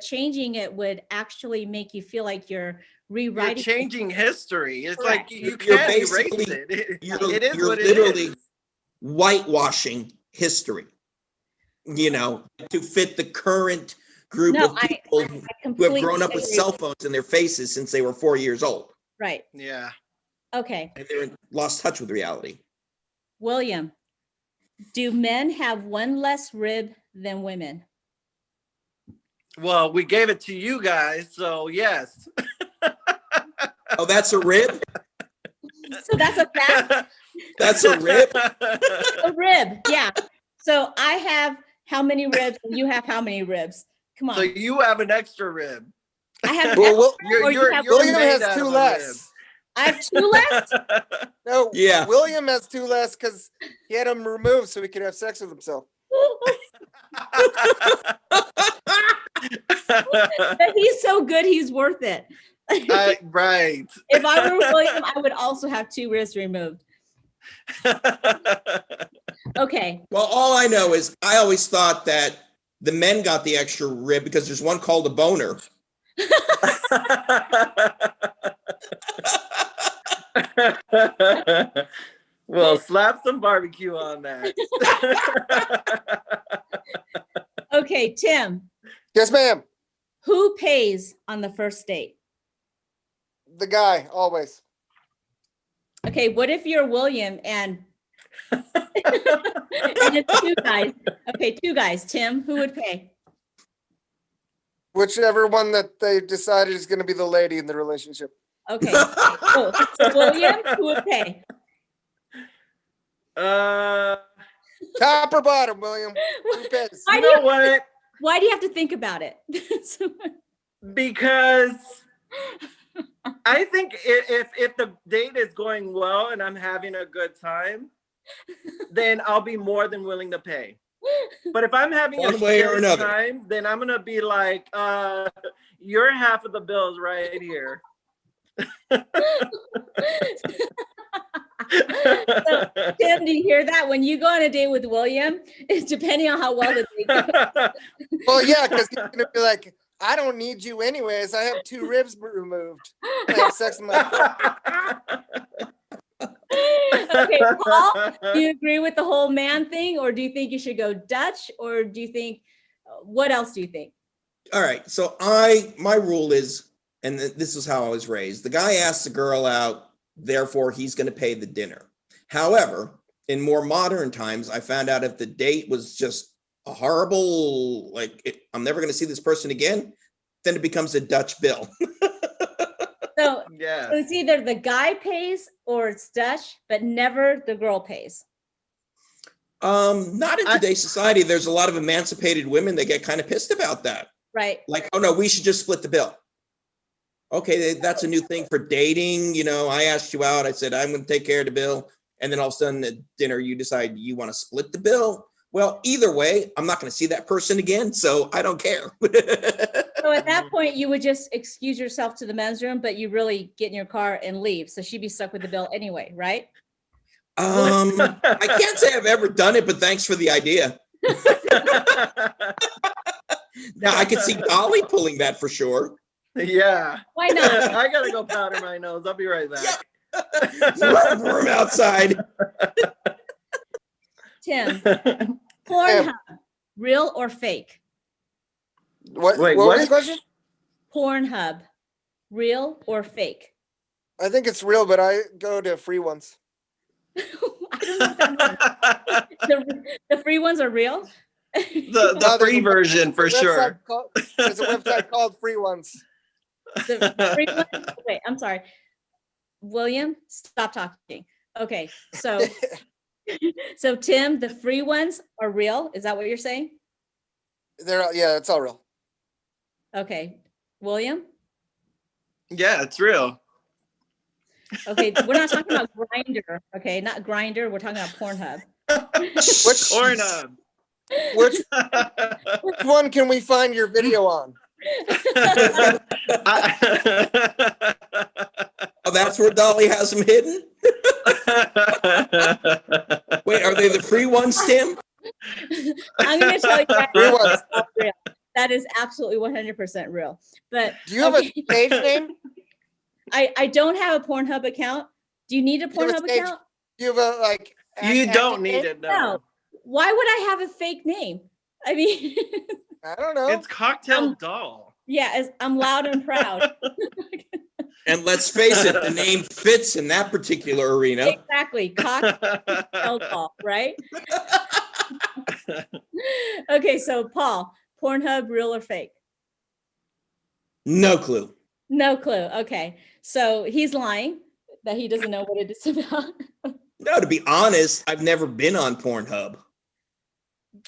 changing it would actually make you feel like you're You're rewriting. changing history. It's Correct. like you You're can't erase basically- it. you're- It is you're what it literally- is. whitewashing history, to fit the current group No, of people I who have completely grown up with agree. cell phones in their faces since they were 4 years old, Right. Yeah. Okay. and they're lost touch with reality. William, do men have one less rib than women? Well, we gave it to you guys, so yes. Oh, that's a rib? So that's a fact. That's a rib? A rib. Yeah. So I have how many ribs and you have how many ribs? Come on. So you have an extra rib. I have Well, extra, or you have William made has out 2 of a less. I have 2 less. No, Yeah. William has 2 less because he had them removed so he could have sex with himself. But he's so good, he's worth it. Right. If I were William, I would also have 2 ribs removed. Okay. Well, all I know is I always thought that the men got the extra rib because there's one called a boner. Well, slap some barbecue on that. Okay, Tim, Yes, ma'am. who pays on the first date? The guy, always. Okay, what if you're William and and it's 2 guys? Okay, 2 guys. Tim, who would pay? Whichever one that they decided is going to be the lady in the relationship. Okay. Oh, so William, who would pay? Top or bottom, William? Who pays? Why You do you know what? Why do you have to think about it? Because I think if the date is going well and I'm having a good time, then I'll be more than willing to pay. But if I'm having One a way or shitty another. time, then I'm gonna be like, your half of the bill is right here. So, Tim, do you hear that? When you go on a date with William, it's depending on how well the date goes. Well, yeah, because he's going to be like, I don't need you anyways. I have 2 ribs removed. I have sex with my. Okay, Paul, do you agree with the whole man thing, or do you think you should go Dutch, or do you think, what else do you think? All right. So my rule is, and this is how I was raised. The guy asks the girl out, therefore he's going to pay the dinner. However, in more modern times, I found out if the date was just a horrible, I'm never going to see this person again, then it becomes a Dutch bill. So Yes. it's either the guy pays or it's Dutch, but never the girl pays. Not in today's society. There's a lot of emancipated women that get kind of pissed about that. Right. Like, oh no, we should just split the bill. Okay, that's a new thing for dating. I asked you out. I said, I'm going to take care of the bill. And then all of a sudden at dinner, you decide you want to split the bill. Well, either way, I'm not going to see that person again. So I don't care. So at that point, you would just excuse yourself to the men's room, but you really get in your car and leave. So she'd be stuck with the bill anyway, right? I can't say I've ever done it, but thanks for the idea. Now I could see Dolly pulling that for sure. Yeah. Why not? I gotta go powder my nose. I'll be right back. Vroom outside. Tim, Pornhub, real or fake? What, Wait, what was what? the question? Pornhub, real or fake? I think it's real, but I go to free ones. I don't know if that means- the free ones are real? The No, free there's a- version for There's a sure. website there's a website called Free Ones. The free ones? Wait, I'm sorry. William, stop talking. Okay, so So Tim, the free ones are real. Is that what you're saying? Yeah, it's all real. Okay. William? Yeah, it's real. Okay, we're not talking about Grinder. Okay, not Grinder. We're talking about Pornhub. Pornhub. Which one can we find your video on? Oh, that's where Dolly has them hidden? Wait, are they the free ones, Tim? I'm going to tell you that Free ones. is all real. That is absolutely 100% real. But Do you have okay, a stage name? I don't have a Pornhub account. Do you need a Do you have a Pornhub stage- account? Do you have a like? You acting don't need name? it. No. No. Why would I have a fake name? I mean, I don't know. It's Cocktaildoll. yeah, I'm loud and proud. And let's face it, the name fits in that particular arena. Exactly. Cocktaildoll, right? Okay, so Paul, Pornhub, real or fake? No clue. No clue. Okay, so he's lying that he doesn't know what it is about. No, to be honest, I've never been on Pornhub.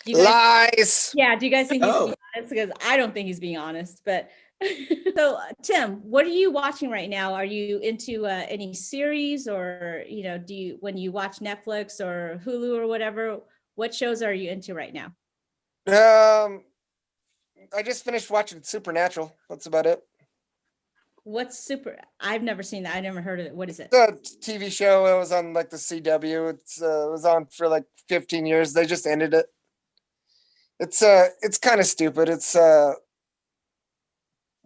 Do you guys, Lies. yeah, do you guys think he's Oh. being honest? Because I don't think he's being honest. But so, Tim, what are you watching right now? Are you into any series, or do you, when you watch Netflix or Hulu or whatever, what shows are you into right now? I just finished watching Supernatural. That's about it. What's super? I've never seen that. I never heard of it. What is it? It's a TV show. It was on like the CW. It was on for like 15 years. They just ended it. It's kind of stupid. It's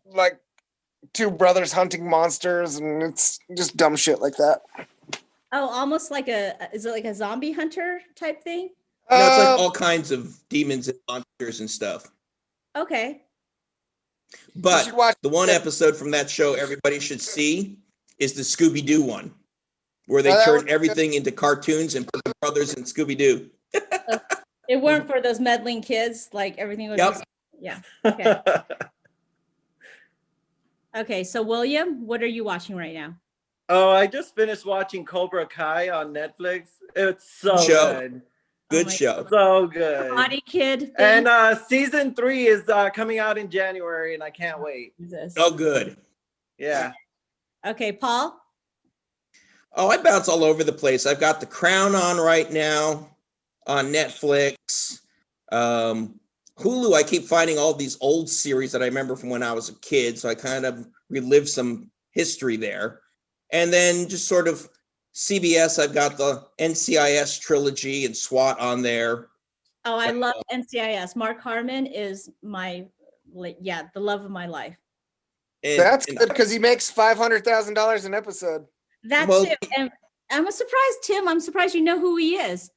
like two brothers hunting monsters, and it's just dumb shit like that. Oh, almost like is it like a zombie hunter type thing? No, it's like Um, all kinds of demons and monsters and stuff. Okay. you But should watch the one it. episode from that show everybody should see is the Scooby-Doo one, where they Oh, that turn was good. everything into cartoons and put the brothers in Scooby-Doo. It weren't for those meddling kids, like everything would Yep. be. Yeah. Okay. Okay. So William, what are you watching right now? Oh, I just finished watching Cobra Kai on Netflix. It's so Show. good. Good my show. So good. Body Kid thing? And season 3 is coming out in January, and I can't wait. Jesus. Oh, good. Yeah. Okay, Paul. Oh, I bounce all over the place. I've got The Crown on right now on Netflix. Hulu, I keep finding all these old series that I remember from when I was a kid, so I kind of relive some history there. And then just sort of CBS, I've got the NCIS trilogy and SWAT on there. Oh, I love NCIS. Mark Harmon is the love of my life. And, That's and good because he makes $500,000 an episode. That's Well, it. And I'm surprised, Tim. I'm surprised you know who he is.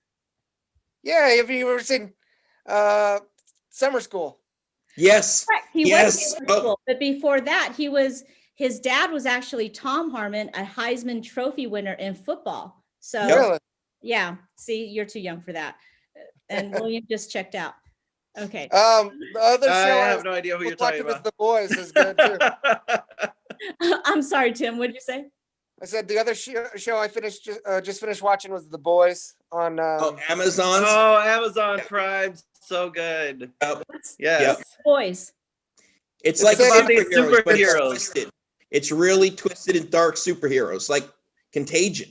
Yeah, have you ever seen Summer School? yes, Correct. He Yes. was in school, but before that, his dad was actually Tom Harmon, a Heisman Trophy winner in football. So Really? yeah, see, you're too young for that. And William just checked out. Okay. The other show I I have was no idea who you're talking watching was about. The Boys is good too. I'm sorry, Tim. What did you say? I said the other show I just finished watching was The Boys on. oh, Amazon. Oh, Amazon Prime, so good. What's Yes. Boys? It's It's like about these superheroes, but it's superheroes. twisted. It's really twisted and dark superheroes, like Contagion.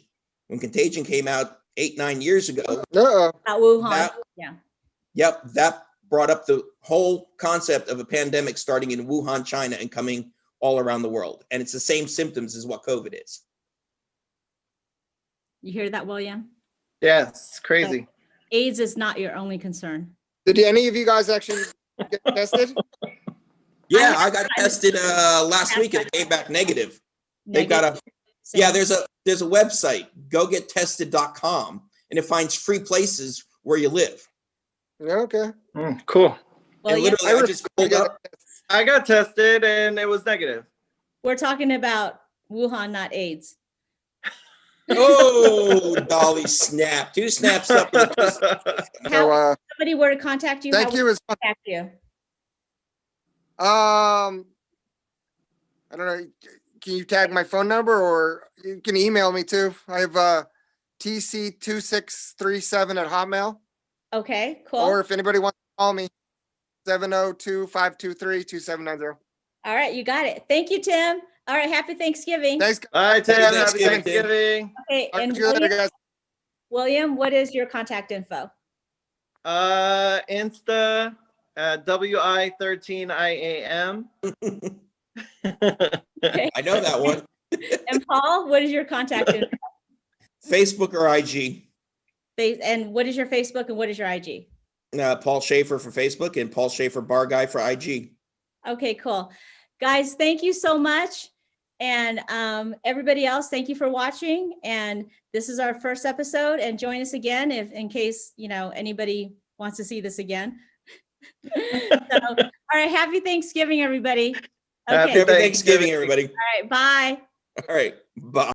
When Contagion came out 8-9 years ago, Uh-oh. Wuhan. That- Yeah. yep, that brought up the whole concept of a pandemic starting in Wuhan, China, and coming all around the world. And it's the same symptoms as what COVID is. You hear that, William? Yes, crazy. AIDS is not your only concern. Did any of you guys actually get tested? Yeah, I got tested last week and it came back negative. They've got a Same. there's a website, gogettested.com, and it finds free places where you live. Yeah, okay. Cool. Well, And yeah, literally, I just pulled up. I got tested and it was negative. we're talking about Wuhan, not AIDS. Oh, Dolly snap! 2 snaps up. How, So, if somebody were to contact you, how thank would you. they contact you? I don't know. Can you tag my phone number, or you can email me too? I have tc2637@hotmail. Okay, cool. Or if anybody wants to call me, 702-523-2790. All right, you got it. Thank you, Tim. All right, happy Thanksgiving. Thanks. guys. All right, Tim. Happy Happy Thanksgiving, Tim. Thanksgiving. Okay, Talk and to you later, guys. William, what is your contact info? Insta, WI13IAM. Okay. I know that one. And Paul, what is your contact info? Facebook or IG? And what is your Facebook and what is your IG? Paul Schaefer for Facebook and Paul Schaefer Bar Guy for IG. Okay, cool. Guys, thank you so much. And everybody else, thank you for watching. And this is our first episode, and join us again if in case, anybody wants to see this again. All right, happy Thanksgiving, everybody. Okay, Happy Happy Thanksgiving, everybody. all right, bye. All right, bye.